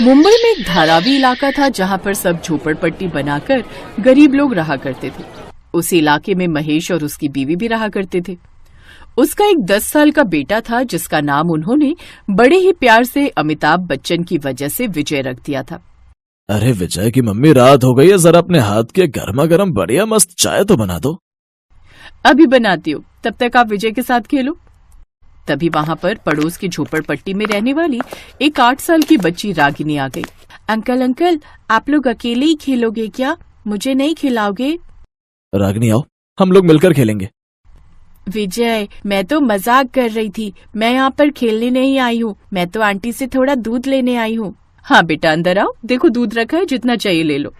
मुंबई में एक धारावी इलाका था जहाँ पर सब झोपड़पट्टी बनाकर गरीब लोग रहा करते थे। उस इलाके में महेश और उसकी बीवी भी रहा करते थे। उसका एक 10 साल का बेटा था जिसका नाम उन्होंने बड़े ही प्यार से अमिताभ बच्चन की वजह से विजय रख दिया था। अरे विजय की मम्मी, रात हो गई है, जरा अपने हाथ के गर्मा गर्म बढ़िया मस्त चाय तो बना दो। अभी बनाती हूँ, तब तक आप विजय के साथ खेलो। तभी वहाँ पर पड़ोस की झोपड़पट्टी में रहने वाली एक 8 साल की बच्ची रागिनी आ गई। अंकल, आप लोग अकेले ही खेलोगे क्या? मुझे नहीं खिलाओगे? रागिनी आओ, हम लोग मिलकर खेलेंगे। विजय, मैं तो मजाक कर रही थी, मैं यहाँ पर खेलने नहीं आई हूँ, मैं तो आंटी से थोड़ा दूध लेने आई हूँ। हाँ बेटा, अंदर आओ, देखो दूध रखा है, जितना चाहिए ले लो।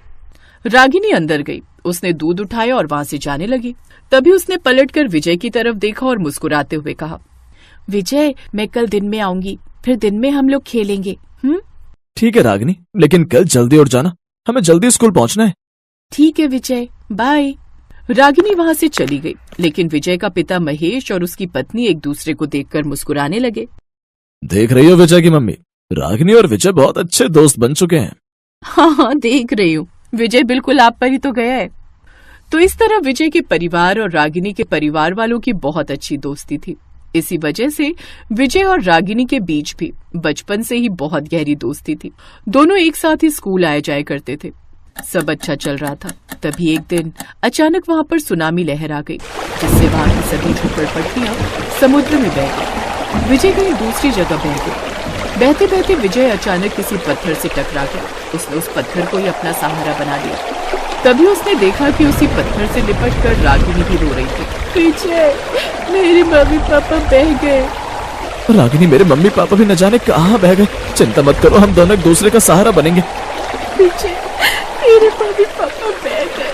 रागिनी अंदर गई, उसने दूध उठाया और वहाँ से जाने लगी। तभी उसने पलटकर विजय की तरफ देखा और मुस्कुराते हुए कहा, विजय, मैं कल दिन में आऊंगी, फिर दिन में हम लोग खेलेंगे। ठीक है रागिनी, लेकिन कल जल्दी उठ जाना, हमें जल्दी स्कूल पहुँचना है। ठीक है विजय, बाय। रागिनी वहाँ से चली गई, लेकिन विजय का पिता महेश और उसकी पत्नी एक दूसरे को देखकर मुस्कुराने लगे। देख रही हो विजय की मम्मी, रागिनी और विजय बहुत अच्छे दोस्त बन चुके हैं। हाँ, देख रही हूँ, विजय बिल्कुल आप पर ही तो गया है। तो इस तरह विजय के परिवार और रागिनी के परिवार वालों की बहुत अच्छी दोस्ती थी। इसी वजह से विजय और रागिनी के बीच भी बचपन से ही बहुत गहरी दोस्ती थी। दोनों एक साथ ही स्कूल आए जाए करते थे। सब अच्छा चल रहा था। तभी एक दिन अचानक वहाँ पर सुनामी लहर आ गई, जिससे वहाँ की सभी झोपड़पट्टियां समुद्र में बह गई। विजय कहीं दूसरी जगह बह गई। बहते बहते विजय अचानक किसी पत्थर से टकरा गया। उसने उस पत्थर को ही अपना सहारा बना लिया। तभी उसने देखा कि उसी पत्थर से लिपट कर रागिनी भी रो रही थी। विजय, मेरे मम्मी पापा बह गए। रागिनी, मेरे मम्मी पापा भी न जाने कहाँ बह गए। चिंता मत करो, हम दोनों एक दूसरे का सहारा बनेंगे। विजय, मेरे मम्मी पापा बह गए।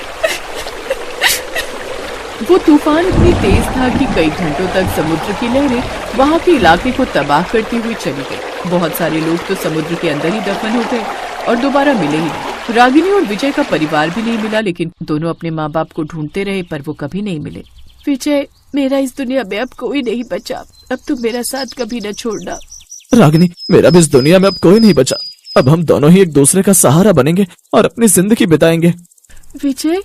वो तूफान इतनी तेज था कि कई घंटों तक समुद्र की लहरें वहाँ के इलाके को तबाह करती हुई चली गई। बहुत सारे लोग तो समुद्र के अंदर ही दफन हो गए और दोबारा मिले ही नहीं। रागिनी और विजय का परिवार भी नहीं मिला, लेकिन दोनों अपने माँ बाप को ढूंढते रहे, पर वो कभी नहीं मिले। विजय, मेरा इस दुनिया में अब कोई नहीं बचा, अब तुम मेरा साथ कभी न छोड़ना। रागिनी, मेरा भी इस दुनिया में अब कोई नहीं बचा, अब हम दोनों ही एक दूसरे का सहारा बनेंगे और अपनी जिंदगी बिताएंगे। विजय,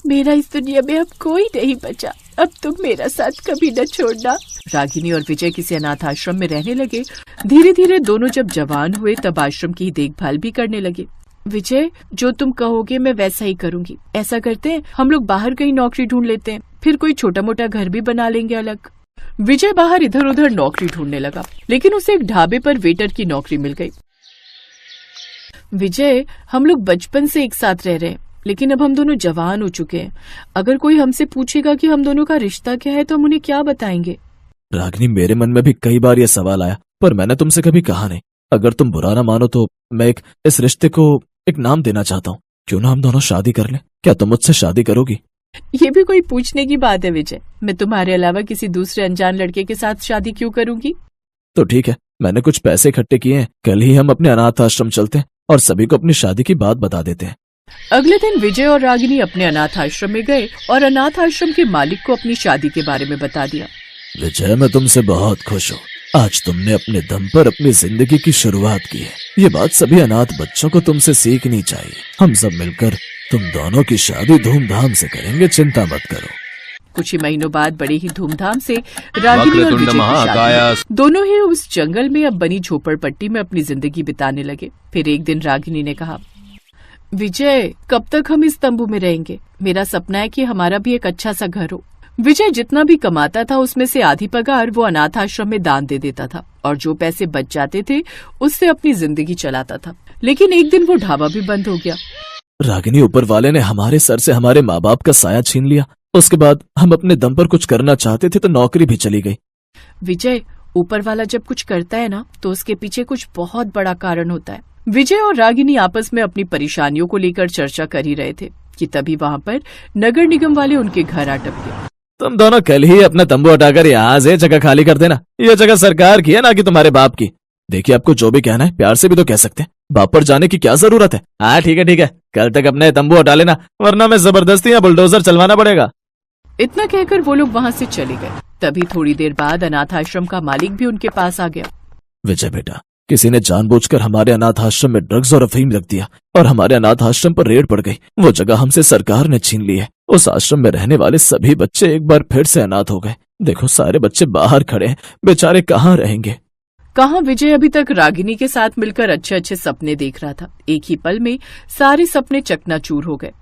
मेरा इस दुनिया में अब कोई नहीं बचा, अब तुम मेरा साथ कभी न छोड़ना। रागिनी और विजय किसी अनाथ आश्रम में रहने लगे। धीरे धीरे दोनों जब जवान हुए तब आश्रम की देखभाल भी करने लगे। विजय, जो तुम कहोगे मैं वैसा ही करूंगी। ऐसा करते हैं, हम लोग बाहर कहीं नौकरी ढूंढ लेते हैं, फिर कोई छोटा मोटा घर भी बना लेंगे अलग। विजय बाहर इधर उधर नौकरी ढूंढने लगा, लेकिन उसे एक ढाबे पर वेटर की नौकरी मिल गई। विजय, हम लोग बचपन से एक साथ रह रहे हैं, लेकिन अब हम दोनों जवान हो चुके हैं। अगर कोई हमसे पूछेगा कि हम दोनों का रिश्ता क्या है तो हम उन्हें क्या बताएंगे? रागिनी, मेरे मन में भी कई बार ये सवाल आया, पर मैंने तुमसे कभी कहा नहीं। अगर तुम बुरा ना मानो तो मैं इस रिश्ते को एक नाम देना चाहता हूँ। क्यों ना हम दोनों शादी कर लें? क्या तुम मुझसे शादी करोगी? ये भी कोई पूछने की बात है विजय? मैं तुम्हारे अलावा किसी दूसरे अनजान लड़के के साथ शादी क्यों करूंगी? तो ठीक है, मैंने कुछ पैसे इकट्ठे किए हैं, कल ही हम अपने अनाथ आश्रम चलते हैं और सभी को अपनी शादी की बात बता देते हैं। अगले दिन विजय और रागिनी अपने अनाथ आश्रम में गए और अनाथ आश्रम के मालिक को अपनी शादी के बारे में बता दिया। विजय, मैं तुमसे बहुत खुश हूँ। आज तुमने अपने दम पर अपनी जिंदगी की शुरुआत की है। ये बात सभी अनाथ बच्चों को तुमसे सीखनी चाहिए। हम सब मिलकर तुम दोनों की शादी धूमधाम से करेंगे, चिंता मत करो। कुछ ही महीनों बाद बड़े ही धूमधाम से रागिनी और विजय की शादी। दोनों ही उस जंगल में अब बनी झोपड़पट्टी में अपनी जिंदगी बिताने लगे। फिर एक दिन रागिनी ने कहा, विजय, कब तक हम इस तंबू में रहेंगे? मेरा सपना है कि हमारा भी एक अच्छा सा घर हो। विजय जितना भी कमाता था उसमें से आधी पगार वो अनाथ आश्रम में दान दे देता था और जो पैसे बच जाते थे उससे अपनी जिंदगी चलाता था। लेकिन एक दिन वो ढाबा भी बंद हो गया। रागिनी, ऊपर वाले ने हमारे सर से हमारे माँ बाप का साया छीन लिया। उसके बाद हम अपने दम पर कुछ करना चाहते थे तो नौकरी भी चली गई। विजय, ऊपर वाला जब कुछ करता है ना तो उसके पीछे कुछ बहुत बड़ा कारण होता है। विजय और रागिनी आपस में अपनी परेशानियों को लेकर चर्चा कर ही रहे थे कि तभी वहाँ पर नगर निगम वाले उनके घर आ टपके। तुम दोनों कल ही अपना तंबू हटाकर यहाँ से जगह खाली कर देना। ये जगह सरकार की है, ना कि तुम्हारे बाप की। देखिए, आपको जो भी कहना है प्यार से भी तो कह सकते हैं, बाप पर जाने की क्या जरूरत है। हाँ ठीक है, कल तक अपने तंबू हटा लेना, वरना मैं जबरदस्ती या बुलडोजर चलवाना पड़ेगा। इतना कहकर वो लोग वहाँ से चले गए। तभी थोड़ी देर बाद अनाथ आश्रम का मालिक भी उनके पास आ गया। विजय बेटा, किसी ने जानबूझकर हमारे अनाथ आश्रम में ड्रग्स और अफीम रख दिया और हमारे अनाथ आश्रम पर रेड पड़ गई। वो जगह हमसे सरकार ने छीन ली है। उस आश्रम में रहने वाले सभी बच्चे एक बार फिर से अनाथ हो गए। देखो, सारे बच्चे बाहर खड़े हैं, बेचारे कहाँ रहेंगे। कहाँ विजय अभी तक रागिनी के साथ मिलकर अच्छे अच्छे सपने देख रहा था। एक ही पल में सारे सपने चकनाचूर हो गए।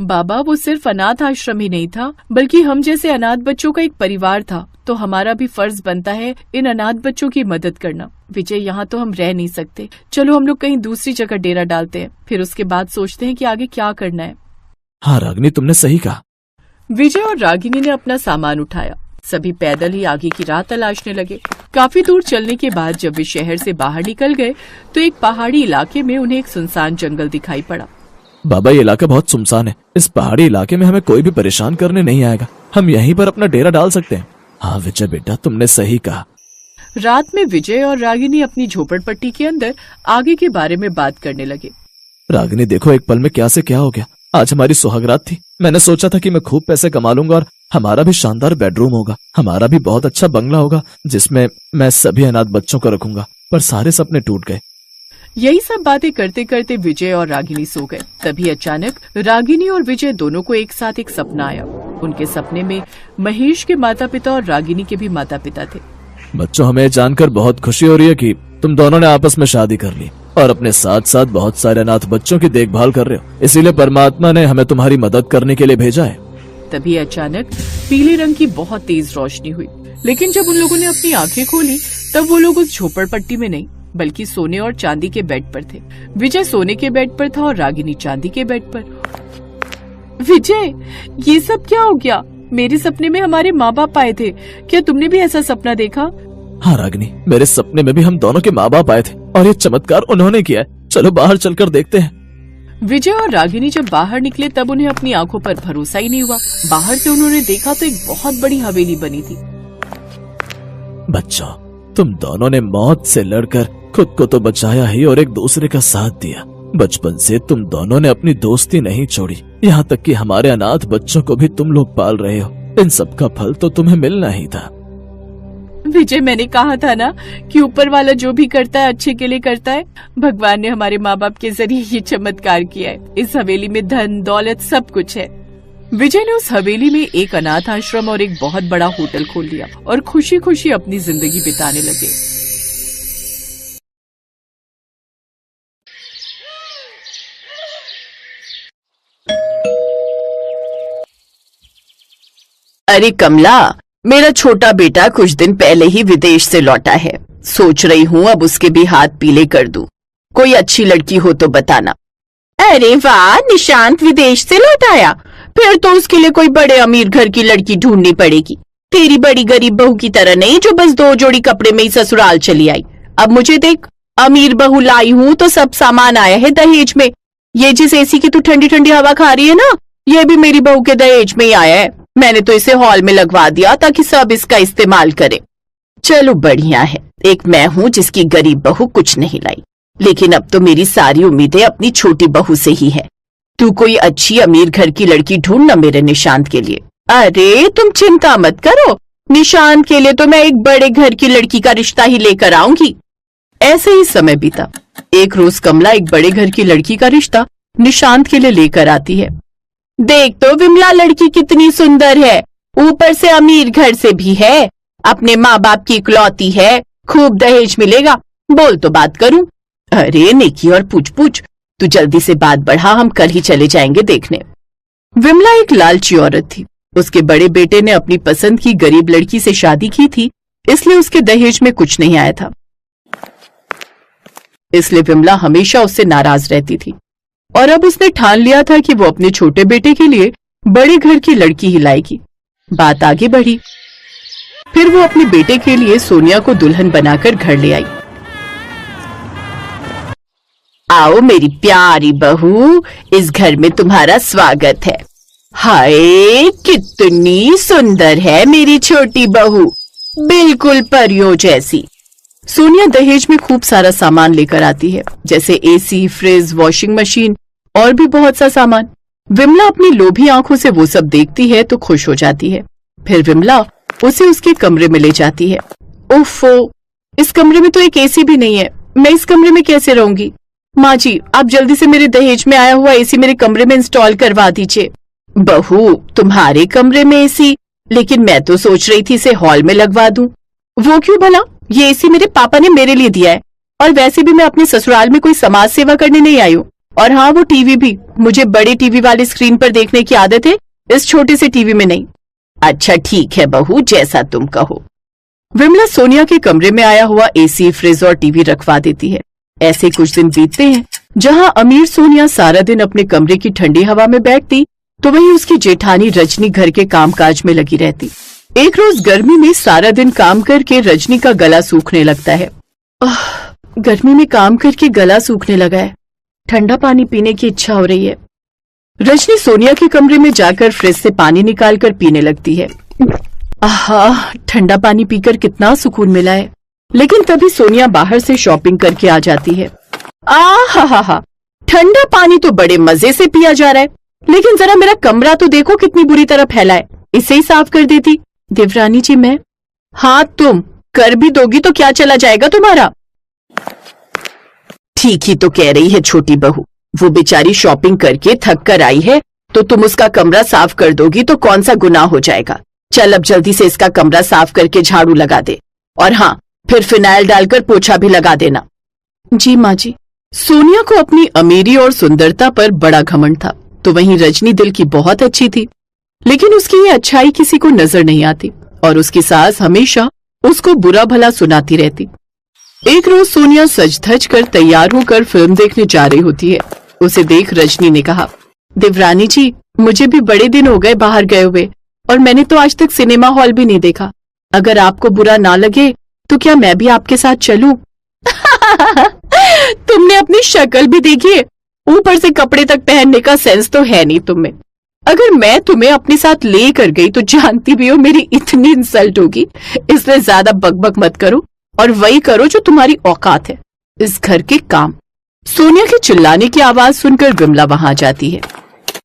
बाबा, वो सिर्फ अनाथ आश्रम ही नहीं था, बल्कि हम जैसे अनाथ बच्चों का एक परिवार था। तो हमारा भी फर्ज बनता है इन अनाथ बच्चों की मदद करना। विजय, यहाँ तो हम रह नहीं सकते। चलो हम लोग कहीं दूसरी जगह डेरा डालते हैं, फिर उसके बाद सोचते हैं कि आगे क्या करना है। हाँ रागिनी, तुमने सही कहा। विजय और रागिनी ने अपना सामान उठाया। सभी पैदल ही आगे की राह तलाशने लगे। काफी दूर चलने के बाद जब वे शहर से बाहर निकल गए तो एक पहाड़ी इलाके में उन्हें एक सुनसान जंगल दिखाई पड़ा। बाबा, ये इलाका बहुत सुनसान है। इस पहाड़ी इलाके में हमें कोई भी परेशान करने नहीं आएगा। हम यहीं पर अपना डेरा डाल सकते हैं। हाँ विजय बेटा, तुमने सही कहा। रात में विजय और रागिनी अपनी झोपड़पट्टी के अंदर आगे के बारे में बात करने लगे। रागिनी, देखो एक पल में क्या से क्या हो गया। आज हमारी सुहागरात थी। मैंने सोचा था कि मैं खूब पैसे कमा लूंगा और हमारा भी शानदार बेडरूम होगा, हमारा भी बहुत अच्छा बंगला होगा जिसमें मैं सभी अनाथ बच्चों को रखूंगा। पर सारे सपने टूट गए। यही सब बातें करते करते विजय और रागिनी सो गए। तभी अचानक रागिनी और विजय दोनों को एक साथ एक सपना आया। उनके सपने में महेश के माता पिता और रागिनी के भी माता पिता थे। बच्चों, हमें जानकर बहुत खुशी हो रही है कि तुम दोनों ने आपस में शादी कर ली और अपने साथ साथ बहुत सारे अनाथ बच्चों की देखभाल कर रहे हो। इसीलिए परमात्मा ने हमें तुम्हारी मदद करने के लिए भेजा है। तभी अचानक पीले रंग की बहुत तेज रोशनी हुई, लेकिन जब उन लोगों ने अपनी आंखें खोली तब वो लोग उस झोपड़पट्टी में नहीं बल्कि सोने और चांदी के बेड पर थे। विजय सोने के बेड पर था और रागिनी चांदी के बेड पर। विजय, ये सब क्या हो गया? मेरे सपने में हमारे माँ बाप आए थे। क्या तुमने भी ऐसा सपना देखा? हाँ रागिनी, मेरे सपने में भी हम दोनों के माँ बाप आए थे और ये चमत्कार उन्होंने किया है। चलो बाहर चलकर देखते हैं। विजय और रागिनी जब बाहर निकले तब उन्हें अपनी आंखों पर भरोसा ही नहीं हुआ। बाहर से उन्होंने देखा तो एक बहुत बड़ी हवेली बनी थी। बच्चों, तुम दोनों ने मौत से लड़कर खुद को तो बचाया ही और एक दूसरे का साथ दिया। बचपन से तुम दोनों ने अपनी दोस्ती नहीं छोड़ी। यहाँ तक कि हमारे अनाथ बच्चों को भी तुम लोग पाल रहे हो। इन सब का फल तो तुम्हें मिलना ही था। विजय, मैंने कहा था ना कि ऊपर वाला जो भी करता है अच्छे के लिए करता है। भगवान ने हमारे माँ बाप के जरिए ये चमत्कार किया है। इस हवेली में धन दौलत सब कुछ है। विजय ने उस हवेली में एक अनाथ आश्रम और एक बहुत बड़ा होटल खोल लिया और खुशी खुशी अपनी जिंदगी बिताने लगे। अरे कमला, मेरा छोटा बेटा कुछ दिन पहले ही विदेश से लौटा है। सोच रही हूँ अब उसके भी हाथ पीले कर दूं। कोई अच्छी लड़की हो तो बताना। अरे वाह, निशांत विदेश से लौट आया। फिर तो उसके लिए कोई बड़े अमीर घर की लड़की ढूंढनी पड़ेगी। तेरी बड़ी गरीब बहू की तरह नहीं जो बस 2 जोड़ी कपड़े में ही ससुराल चली आई। अब मुझे देख, अमीर बहू लाई हूँ तो सब सामान आया है दहेज में। ये जिस एसी की तू ठंडी ठंडी हवा खा रही है ना, ये भी मेरी बहू के दहेज में ही आया है। मैंने तो इसे हॉल में लगवा दिया ताकि सब इसका इस्तेमाल करे। चलो बढ़िया है, एक मैं हूँ जिसकी गरीब बहू कुछ नहीं लाई। लेकिन अब तो मेरी सारी उम्मीदें अपनी छोटी बहू से ही है। तू कोई अच्छी अमीर घर की लड़की ढूंढना मेरे निशांत के लिए। अरे तुम चिंता मत करो, निशांत के लिए तो मैं एक बड़े घर की लड़की का रिश्ता ही लेकर आऊंगी। ऐसे ही समय बीता। एक रोज कमला एक बड़े घर की लड़की का रिश्ता निशांत के लिए लेकर आती है। देख तो विमला लड़की कितनी सुंदर है, ऊपर से अमीर घर से भी है, अपने माँ बाप की इकलौती है, खूब दहेज मिलेगा। बोल तो बात करूं। अरे नेकी और पूछ पूछ, तू जल्दी से बात बढ़ा, हम कल ही चले जाएंगे देखने। विमला एक लालची औरत थी। उसके बड़े बेटे ने अपनी पसंद की गरीब लड़की से शादी की थी, इसलिए उसके दहेज में कुछ नहीं आया था। इसलिए विमला हमेशा उससे नाराज रहती थी और अब उसने ठान लिया था कि वो अपने छोटे बेटे के लिए बड़े घर की लड़की ही लाएगी। बात आगे बढ़ी। फिर वो अपने बेटे के लिए सोनिया को दुल्हन बनाकर घर ले आई। आओ मेरी प्यारी बहू, इस घर में तुम्हारा स्वागत है। हाय कितनी सुंदर है मेरी छोटी बहू, बिल्कुल परियों जैसी। सोनिया दहेज में खूब सारा सामान लेकर आती है, जैसे एसी, फ्रिज, वॉशिंग मशीन और भी बहुत सा सामान। विमला अपनी लोभी आंखों से वो सब देखती है तो खुश हो जाती है। फिर विमला उसे उसके कमरे में ले जाती है। ओफो, इस कमरे में तो एक एसी भी नहीं है। मैं इस कमरे में कैसे रहूंगी? माँ जी, आप जल्दी से मेरे दहेज में आया हुआ एसी मेरे कमरे में इंस्टॉल करवा दीजिए। बहू, तुम्हारे कमरे में एसी? लेकिन मैं तो सोच रही थी इसे हॉल में लगवा दूं। वो क्यों भला? ये एसी मेरे पापा ने मेरे लिए दिया है, और वैसे भी मैं अपने ससुराल में कोई समाज सेवा करने नहीं आई हूँ। और हाँ, वो टीवी भी मुझे बड़े टीवी वाले स्क्रीन पर देखने की आदत है, इस छोटे से टीवी में नहीं। अच्छा ठीक है बहू, जैसा तुम कहो। विमला सोनिया के कमरे में आया हुआ एसी, फ्रिज और टीवी रखवा देती है। ऐसे कुछ दिन बीतते हैं। जहाँ अमीर सोनिया सारा दिन अपने कमरे की ठंडी हवा में बैठती, तो वहीं उसकी जेठानी रजनी घर के कामकाज में लगी रहती। एक रोज गर्मी में सारा दिन काम करके रजनी का गला सूखने लगता है। गर्मी में काम करके गला सूखने लगा है, ठंडा पानी पीने की इच्छा हो रही है। रजनी सोनिया के कमरे में जाकर फ्रिज से पानी निकालकर पीने लगती है। आहा, ठंडा पानी पीकर कितना सुकून मिला है। लेकिन तभी सोनिया बाहर से शॉपिंग करके आ जाती है। आहा, ठंडा पानी तो बड़े मजे से पिया जा रहा है, लेकिन जरा मेरा कमरा तो देखो कितनी बुरी तरह फैला है, इसे ही साफ कर देती। देवरानी जी, मैं? हाँ, तुम कर भी दोगी तो क्या चला जाएगा तुम्हारा? ठीक ही तो कह रही है छोटी बहू, वो बेचारी शॉपिंग करके थक कर आई है, तो तुम उसका कमरा साफ कर दोगी तो कौन सा गुनाह हो जाएगा। चल अब जल्दी से इसका कमरा साफ करके झाड़ू लगा दे, और हाँ, फिर फिनाइल डालकर पोछा भी लगा देना। जी माँ जी। सोनिया को अपनी अमीरी और सुंदरता पर बड़ा घमंड था, तो वहीं रजनी दिल की बहुत अच्छी थी, लेकिन उसकी ये अच्छाई किसी को नजर नहीं आती, और उसकी सास हमेशा उसको बुरा भला सुनाती रहती। एक रोज सोनिया सज धज कर तैयार होकर फिल्म देखने जा रही होती है। उसे देख रजनी ने कहा, देवरानी जी, मुझे भी बड़े दिन हो गए बाहर गए हुए, और मैंने तो आज तक सिनेमा हॉल भी नहीं देखा। अगर आपको बुरा ना लगे तो क्या मैं भी आपके साथ चलूं? तुमने अपनी शक्ल भी देखी है, ऊपर से कपड़े तक पहनने का सेंस तो है नहीं तुम्हें। अगर मैं तुम्हें अपने साथ ले कर गई तो जानती भी हो मेरी इतनी इंसल्ट होगी, इसलिए ज्यादा बकबक मत करो और वही करो जो तुम्हारी औकात है, इस घर के काम। सोनिया के चिल्लाने की आवाज सुनकर विमला वहां जाती है।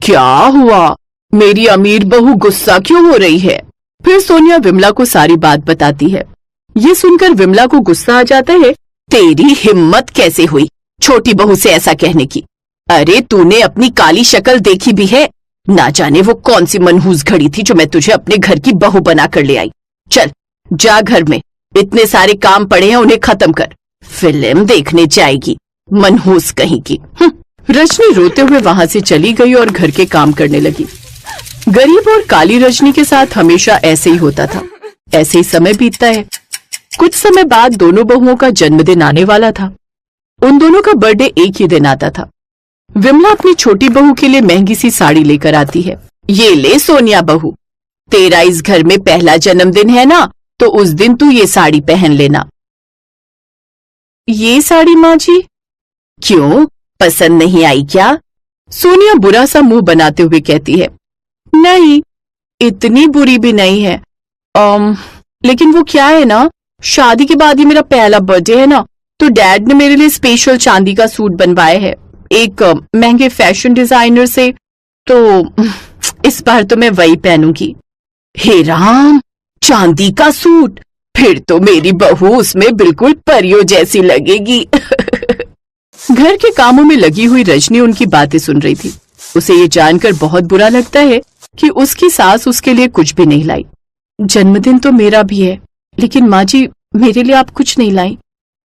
क्या हुआ? मेरी अमीर बहू गुस्सा क्यों हो रही है? फिर सोनिया विमला को सारी बात बताती है। ये सुनकर विमला को गुस्सा आ जाता है। तेरी हिम्मत कैसे हुई छोटी बहू से ऐसा कहने की? अरे तूने अपनी काली शक्ल देखी भी है? ना जाने वो कौन सी मनहूस घड़ी थी जो मैं तुझे अपने घर की बहू बना कर ले आई। चल जा, घर में इतने सारे काम पड़े हैं, उन्हें खत्म कर, फिल्म देखने जाएगी मनहूस कहीं की। रजनी रोते हुए वहां से चली गई और घर के काम करने लगी। गरीब और काली रजनी के साथ हमेशा ऐसे ही होता था। ऐसे ही समय बीतता है। कुछ समय बाद दोनों बहुओं का जन्मदिन आने वाला था। उन दोनों का बर्थडे एक ही दिन आता था। विमला अपनी छोटी बहू के लिए महंगी सी साड़ी लेकर आती है। ये ले सोनिया बहू, तेरा इस घर में पहला जन्मदिन है ना, तो उस दिन तू ये साड़ी पहन लेना। ये साड़ी माँ जी? क्यों, पसंद नहीं आई क्या? सोनिया बुरा सा मुंह बनाते हुए कहती है। नहीं, इतनी बुरी भी नहीं है। लेकिन वो क्या है ना, शादी के बाद ही मेरा पहला बर्थडे है ना, तो डैड ने मेरे लिए स्पेशल चांदी का सूट बनवाया है एक महंगे फैशन डिजाइनर से, तो इस बार तो मैं वही पहनूंगी। हे राम, चांदी का सूट? फिर तो मेरी बहू उसमें बिल्कुल परियों जैसी लगेगी। घर के कामों में लगी हुई रजनी उनकी बातें सुन रही थी। उसे ये जानकर बहुत बुरा लगता है कि उसकी सास उसके लिए कुछ भी नहीं लाई। जन्मदिन तो मेरा भी है, लेकिन माँ जी मेरे लिए आप कुछ नहीं लाई।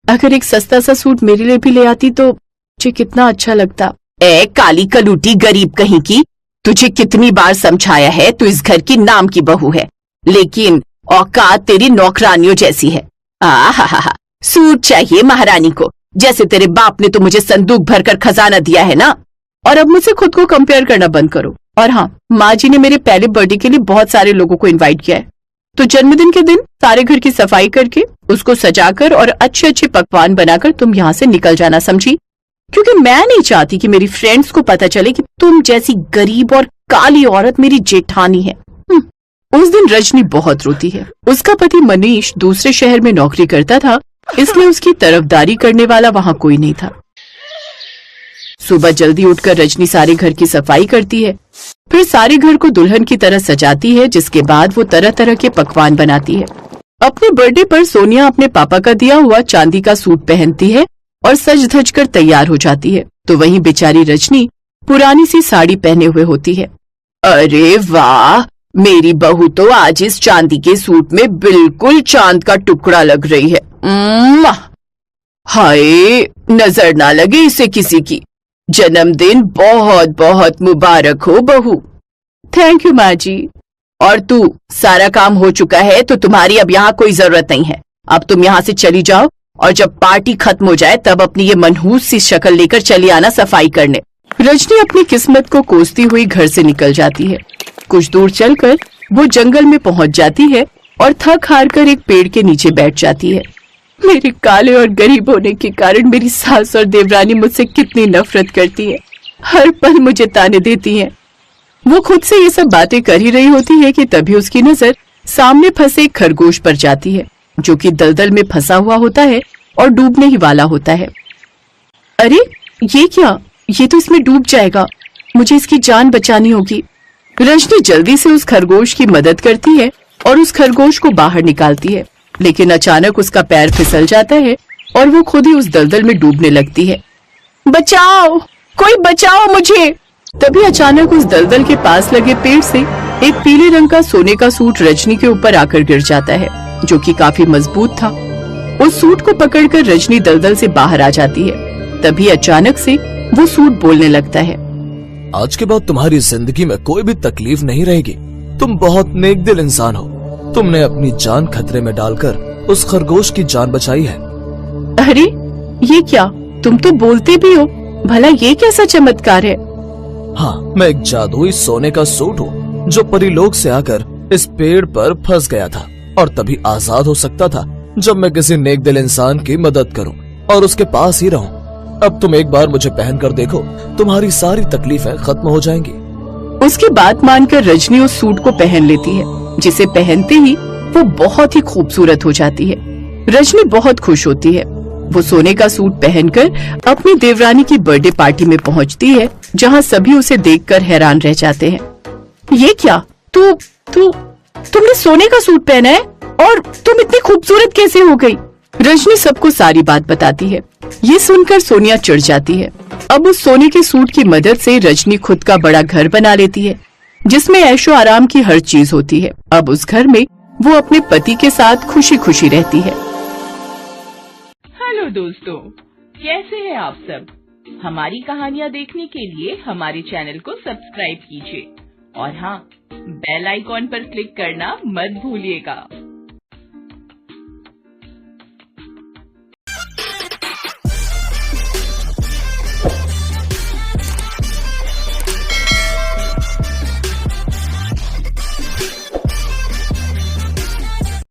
अगर एक सस्ता सा सूट मेरे लिए भी ले आती तो मुझे कितना अच्छा लगता। ए काली कलूटी गरीब कहीं की, तुझे कितनी बार समझाया है तू इस घर की नाम की बहू है, लेकिन औकात तेरी नौकरानियों जैसी है। आहा, सूट चाहिए महारानी को, जैसे तेरे बाप ने तो मुझे संदूक भरकर खजाना दिया है ना। और अब मुझसे खुद को कंपेयर करना बंद करो। और हाँ, माँ जी ने मेरे पहले बर्थडे के लिए बहुत सारे लोगों को इनवाइट किया है, तो जन्मदिन के दिन सारे घर की सफाई करके उसको सजाकर और अच्छे अच्छे पकवान बनाकर तुम यहाँ से निकल जाना, समझी? क्योंकि मैं नहीं चाहती कि मेरी फ्रेंड्स को पता चले कि तुम जैसी गरीब और काली औरत मेरी जेठानी है। उस दिन रजनी बहुत रोती है। उसका पति मनीष दूसरे शहर में नौकरी करता था, इसलिए उसकी तरफदारी करने वाला वहाँ कोई नहीं था। सुबह जल्दी उठकर रजनी सारे घर की सफाई करती है, फिर सारे घर को दुल्हन की तरह सजाती है, जिसके बाद वो तरह तरह के पकवान बनाती है। अपने बर्थडे पर सोनिया अपने पापा का दिया हुआ चांदी का सूट पहनती है और सज धज कर तैयार हो जाती है तो वहीं बेचारी रजनी पुरानी सी साड़ी पहने हुए होती है। अरे वाह, मेरी बहू तो आज इस चांदी के सूट में बिल्कुल चांद का टुकड़ा लग रही है। हाय, नजर ना लगे इसे किसी की। जन्मदिन बहुत बहुत मुबारक हो बहू। थैंक यू माँ जी। और तू, सारा काम हो चुका है तो तुम्हारी अब यहाँ कोई जरूरत नहीं है। अब तुम यहाँ से चली जाओ और जब पार्टी खत्म हो जाए तब अपनी ये मनहूस सी शक्ल लेकर चली आना सफाई करने। रजनी अपनी किस्मत को कोसती हुई घर से निकल जाती है। कुछ दूर चलकर वो जंगल में पहुंच जाती है और थक हार कर एक पेड़ के नीचे बैठ जाती है। मेरे काले और गरीब होने के कारण मेरी सास और देवरानी मुझसे कितनी नफरत करती है। हर पल मुझे ताने देती हैं। वो खुद से ये सब बातें कर ही रही होती है कि तभी उसकी नजर सामने फंसे एक खरगोश पर जाती है जो कि दलदल में फंसा हुआ होता है और डूबने ही वाला होता है। अरे ये क्या, ये तो इसमें डूब जाएगा, मुझे इसकी जान बचानी होगी। रजनी जल्दी से उस खरगोश की मदद करती है और उस खरगोश को बाहर निकालती है, लेकिन अचानक उसका पैर फिसल जाता है और वो खुद ही उस दलदल में डूबने लगती है। बचाओ, कोई बचाओ मुझे। तभी अचानक उस दलदल के पास लगे पेड़ से एक पीले रंग का सोने का सूट रजनी के ऊपर आकर गिर जाता है जो कि काफी मजबूत था। उस सूट को पकड़कर रजनी दलदल से बाहर आ जाती है। तभी अचानक से वो सूट बोलने लगता है। आज के बाद तुम्हारी जिंदगी में कोई भी तकलीफ नहीं रहेगी। तुम बहुत नेक दिल इंसान हो। तुमने अपनी जान खतरे में डालकर उस खरगोश की जान बचाई है। अरे ये क्या, तुम तो बोलते भी हो, भला ये कैसा चमत्कार है? हाँ, मैं एक जादुई सोने का सूट हूँ जो परीलोक से आकर इस पेड़ पर फंस गया था और तभी आजाद हो सकता था जब मैं किसी नेक दिल इंसान की मदद करूँ और उसके पास ही रहूँ। अब तुम एक बार मुझे पहन कर देखो, तुम्हारी सारी तकलीफें खत्म हो जाएंगी। उसकी बात मानकर रजनी उस सूट को पहन लेती है, जिसे पहनते ही वो बहुत ही खूबसूरत हो जाती है। रजनी बहुत खुश होती है। वो सोने का सूट पहनकर अपनी देवरानी की बर्थडे पार्टी में पहुंचती है, जहां सभी उसे देखकर हैरान रह जाते हैं। ये क्या, तुमने सोने का सूट पहना है और तुम इतनी खूबसूरत कैसे हो गई? रजनी सबको सारी बात बताती है। ये सुनकर सोनिया चिढ़ जाती है। अब उस सोने के सूट की मदद से रजनी खुद का बड़ा घर बना लेती है जिसमें ऐशो आराम की हर चीज होती है। अब उस घर में वो अपने पति के साथ खुशी खुशी रहती है। हेलो दोस्तों, कैसे हैं आप सब? हमारी कहानियाँ देखने के लिए हमारे चैनल को सब्सक्राइब कीजिए और हाँ, बेल आइकॉन पर क्लिक करना मत भूलिएगा।